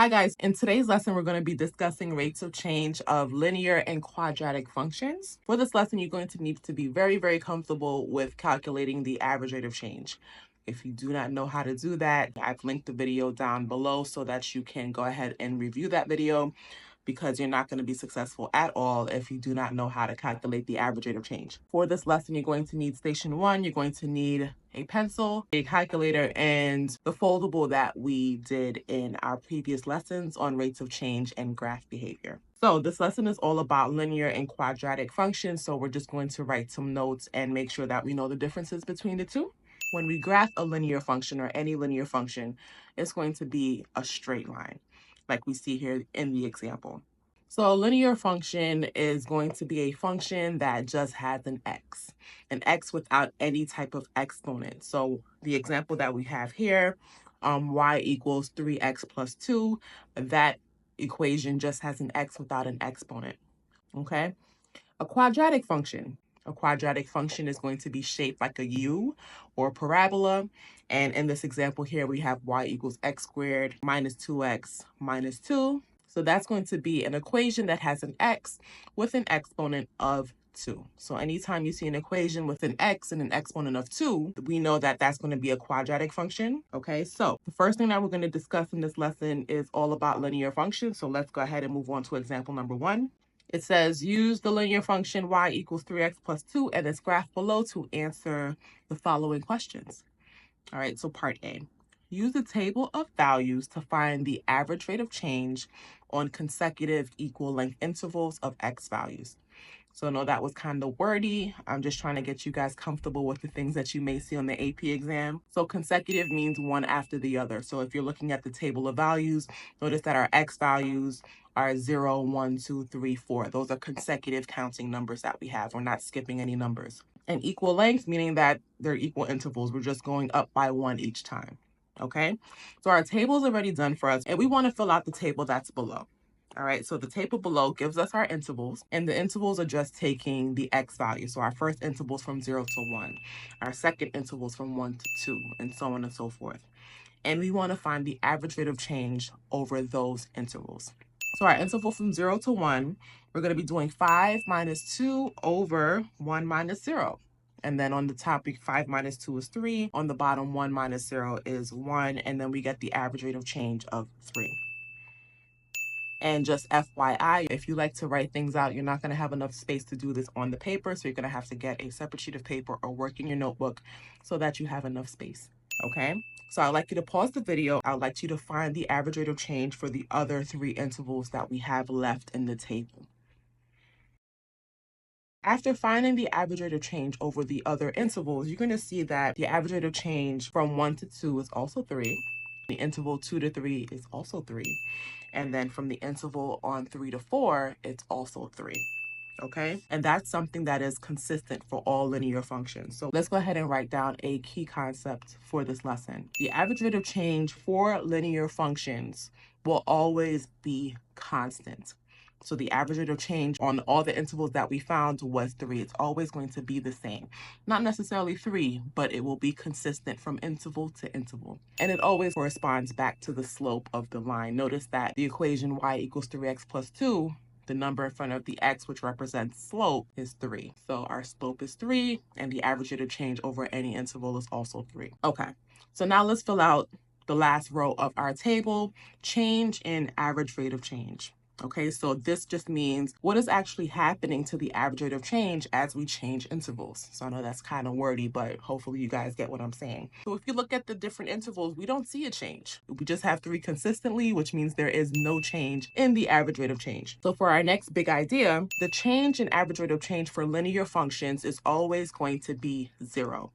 Hi guys, in today's lesson, we're going to be discussing rates of change of linear and quadratic functions. For this lesson, you're going to need to be very comfortable with calculating the average rate of change. If you do not know how to do that, I've linked the video down below so that you can go ahead and review that video, because you're not going to be successful at all if you do not know how to calculate the average rate of change. For this lesson, you're going to need station 1, you're going to need a pencil, a calculator, and the foldable that we did in our previous lessons on rates of change and graph behavior. So this lesson is all about linear and quadratic functions, so we're just going to write some notes and make sure that we know the differences between the two. When we graph a linear function or any linear function, it's going to be a straight line, like we see here in the example. So a linear function is going to be a function that just has an x without any type of exponent. So the example that we have here, y equals 3x plus 2, that equation just has an x without an exponent, okay? A quadratic function. A quadratic function is going to be shaped like a U or a parabola. And in this example here, we have y equals x squared minus 2x minus 2. So that's going to be an equation that has an x with an exponent of 2. So anytime you see an equation with an x and an exponent of 2, we know that that's going to be a quadratic function. Okay, so the first thing that we're going to discuss in this lesson is all about linear functions. So let's go ahead and move on to example number 1. It says use the linear function y equals 3x plus 2 and this graph below to answer the following questions. All right, so part A. Use the table of values to find the average rate of change on consecutive equal length intervals of x values. So I know that was kind of wordy. I'm just trying to get you guys comfortable with the things that you may see on the AP exam. So consecutive means one after the other. So if you're looking at the table of values, notice that our x values are 0, 1, 2, 3, 4. Those are consecutive counting numbers that we have. We're not skipping any numbers. And equal length, meaning that they're equal intervals. We're just going up by 1 each time. Okay, so our table is already done for us, and we want to fill out the table that's below. All right, so the table below gives us our intervals, and the intervals are just taking the x value. So our first interval is from 0 to 1, our second interval is from 1 to 2, and so on and so forth. And we want to find the average rate of change over those intervals. So our interval from 0 to 1, we're going to be doing 5 minus 2 over 1 minus 0. And then on the top, 5 minus 2 is 3. On the bottom, 1 minus 0 is 1. And then we get the average rate of change of 3. And just FYI, if you like to write things out, you're not going to have enough space to do this on the paper. So you're going to have to get a separate sheet of paper or work in your notebook so that you have enough space. Okay? So I'd like you to pause the video. I'd like you to find the average rate of change for the other 3 intervals that we have left in the table. After finding the average rate of change over the other intervals, you're going to see that the average rate of change from 1 to 2 is also 3. The interval 2 to 3 is also 3. And then from the interval on 3 to 4, it's also 3. Okay? And that's something that is consistent for all linear functions. So let's go ahead and write down a key concept for this lesson. The average rate of change for linear functions will always be constant. So the average rate of change on all the intervals that we found was 3. It's always going to be the same. Not necessarily 3, but it will be consistent from interval to interval. And it always corresponds back to the slope of the line. Notice that the equation y equals 3x plus 2, the number in front of the x, which represents slope, is 3. So our slope is 3, and the average rate of change over any interval is also 3. Okay, so now let's fill out the last row of our table, change in average rate of change. Okay, so this just means what is actually happening to the average rate of change as we change intervals. So I know that's kind of wordy, but hopefully you guys get what I'm saying. So if you look at the different intervals, we don't see a change. We just have 3 consistently, which means there is no change in the average rate of change. So for our next big idea, the change in average rate of change for linear functions is always going to be 0.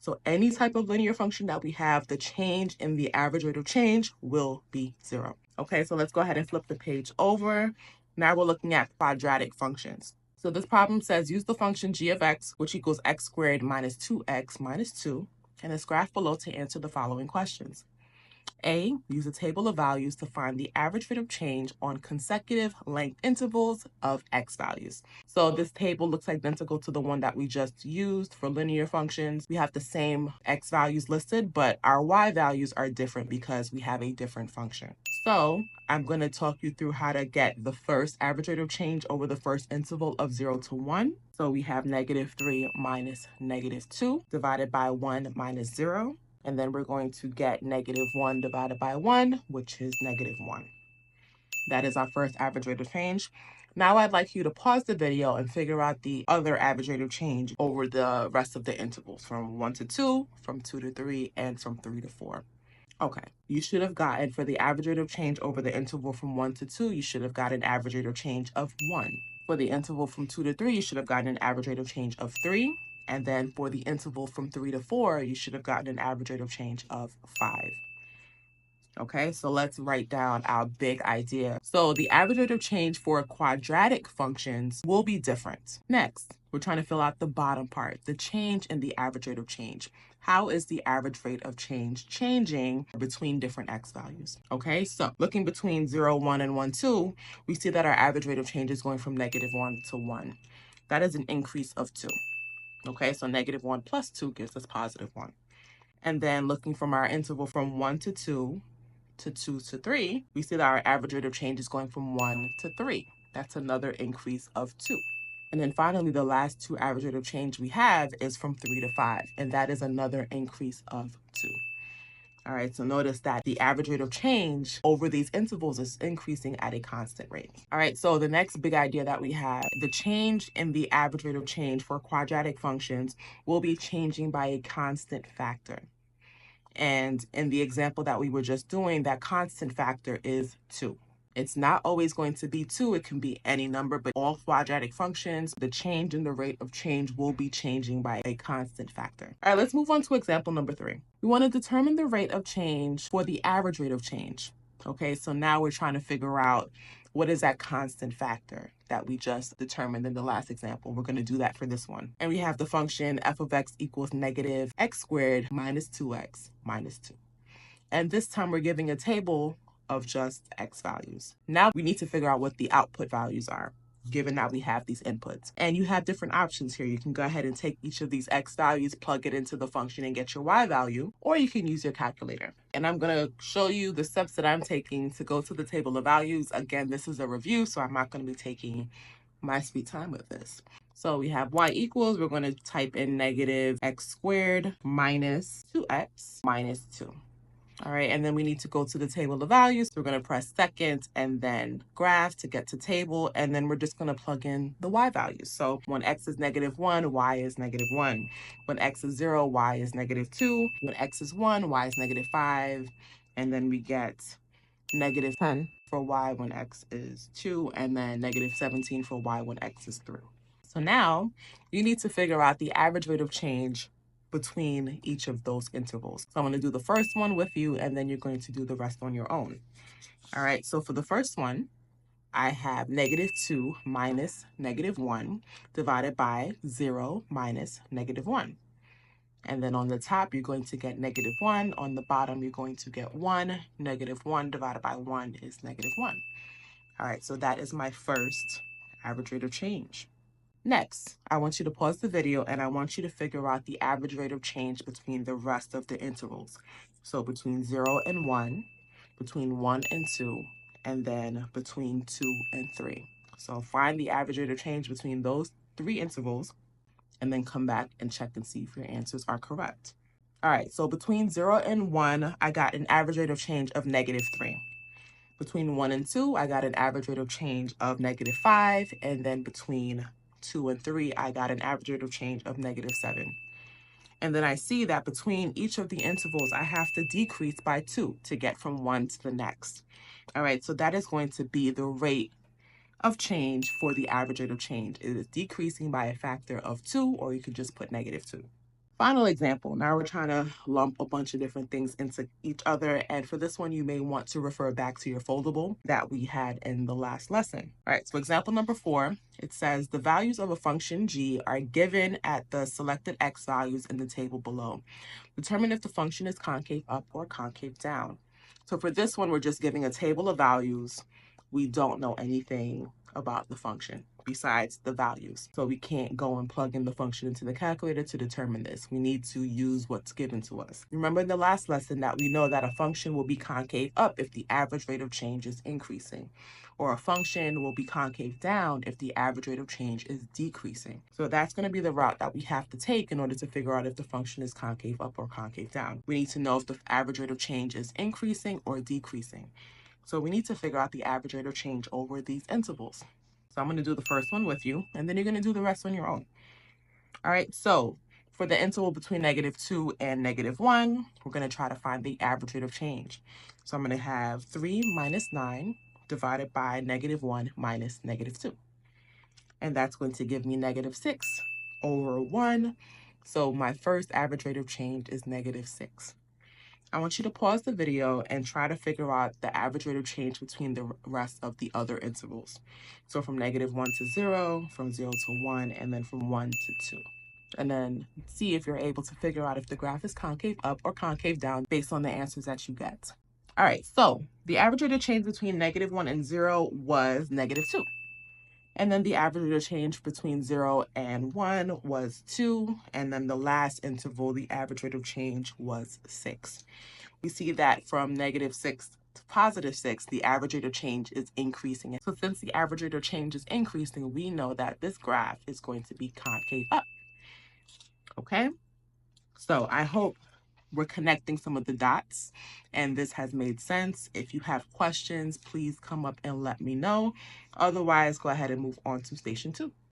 So any type of linear function that we have, the change in the average rate of change will be 0. Okay, so let's go ahead and flip the page over. Now we're looking at quadratic functions. So this problem says use the function g of x, which equals x squared minus 2x minus 2, and this graph below to answer the following questions. A, use a table of values to find the average rate of change on consecutive length intervals of x values. So this table looks identical to the one that we just used for linear functions. We have the same x values listed, but our y values are different because we have a different function. So I'm going to talk you through how to get the first average rate of change over the first interval of 0 to 1. So we have -3 minus -2 divided by 1 minus 0. And then we're going to get -1 divided by 1, which is -1. That is our first average rate of change. Now I'd like you to pause the video and figure out the other average rate of change over the rest of the intervals from 1 to 2, from 2 to 3, and from 3 to 4. Okay, you should have gotten, for the average rate of change over the interval from 1 to 2, you should have gotten an average rate of change of 1. For the interval from 2 to 3, you should have gotten an average rate of change of 3. And then for the interval from 3 to 4, you should have gotten an average rate of change of 5. Okay, so let's write down our big idea. So the average rate of change for quadratic functions will be different. Next, we're trying to fill out the bottom part, the change in the average rate of change. How is the average rate of change changing between different x values? Okay, so looking between 0, 1, and 1, 2, we see that our average rate of change is going from -1 to 1. That is an increase of 2. Okay, so -1 plus 2 gives us +1. And then looking from our interval from 1 to 2, to 2 to 3, we see that our average rate of change is going from 1 to 3. That's another increase of 2. And then finally, the last two average rate of change we have is from 3 to 5, and that is another increase of 2. All right, so notice that the average rate of change over these intervals is increasing at a constant rate. All right, so the next big idea that we have, the change in the average rate of change for quadratic functions will be changing by a constant factor. And in the example that we were just doing, that constant factor is 2. It's not always going to be 2. It can be any number, but all quadratic functions, the change in the rate of change will be changing by a constant factor. All right, let's move on to example number 3. We want to determine the rate of change for the average rate of change. Okay, so now we're trying to figure out what is that constant factor that we just determined in the last example. We're going to do that for this one. And we have the function f of x equals -x² minus 2x minus 2. And this time we're giving a table of just x values. Now we need to figure out what the output values are, given that we have these inputs. And you have different options here. You can go ahead and take each of these x values, plug it into the function and get your y value, or you can use your calculator. And I'm going to show you the steps that I'm taking to go to the table of values. Again, this is a review, so I'm not going to be taking my sweet time with this. So we have y equals, we're going to type in -x² minus 2x minus 2. All right, and then we need to go to the table of values. We're going to press second and then graph to get to table, and then we're just going to plug in the y values. So when x is -1, y is -1. When x is 0, y is -2. When x is 1, y is -5. And then we get -10 for y when x is 2, and then -17 for y when x is 3. So now you need to figure out the average rate of change between each of those intervals. So I'm going to do the first one with you, and then you're going to do the rest on your own. All right, so for the first one, I have -2 minus -1 divided by 0 minus -1. And then on the top, you're going to get -1. On the bottom, you're going to get 1. -1 divided by 1 is -1. All right, so that is my first average rate of change. Next, I want you to pause the video and I want you to figure out the average rate of change between the rest of the intervals. So between 0 and 1, between 1 and 2, and then between 2 and 3. So find the average rate of change between those 3 intervals and then come back and check and see if your answers are correct. All right, so between 0 and 1, I got an average rate of change of -3. Between 1 and 2, I got an average rate of change of -5, and then between 2 and 3, I got an average rate of change of -7. And then I see that between each of the intervals, I have to decrease by 2 to get from one to the next. All right, so that is going to be the rate of change for the average rate of change. It is decreasing by a factor of 2, or you could just put -2. Final example. Now we're trying to lump a bunch of different things into each other. And for this one, you may want to refer back to your foldable that we had in the last lesson. All right, so example number 4, it says the values of a function g are given at the selected x values in the table below. Determine if the function is concave up or concave down. So for this one, we're just giving a table of values we don't know anything about the function besides the values. So we can't go and plug in the function into the calculator to determine this. We need to use what's given to us. Remember in the last lesson that we know that a function will be concave up if the average rate of change is increasing, or a function will be concave down if the average rate of change is decreasing. So that's going to be the route that we have to take in order to figure out if the function is concave up or concave down. We need to know if the average rate of change is increasing or decreasing. So we need to figure out the average rate of change over these intervals. So I'm going to do the first one with you, and then you're going to do the rest on your own. All right, so for the interval between -2 and -1, we're going to try to find the average rate of change. So I'm going to have 3 minus 9 divided by -1 minus -2. And that's going to give me -6 over 1. So my first average rate of change is -6. I want you to pause the video and try to figure out the average rate of change between the rest of the other intervals. So from -1 to 0, from 0 to 1, and then from 1 to 2. And then see if you're able to figure out if the graph is concave up or concave down based on the answers that you get. All right, so the average rate of change between -1 and 0 was -2. And then the average rate of change between 0 and 1 was 2. And then the last interval, the average rate of change was 6. We see that from -6 to +6, the average rate of change is increasing. So since the average rate of change is increasing, we know that this graph is going to be concave up. Okay? So I hope we're connecting some of the dots and this has made sense. If you have questions, please come up and let me know. Otherwise, go ahead and move on to station 2.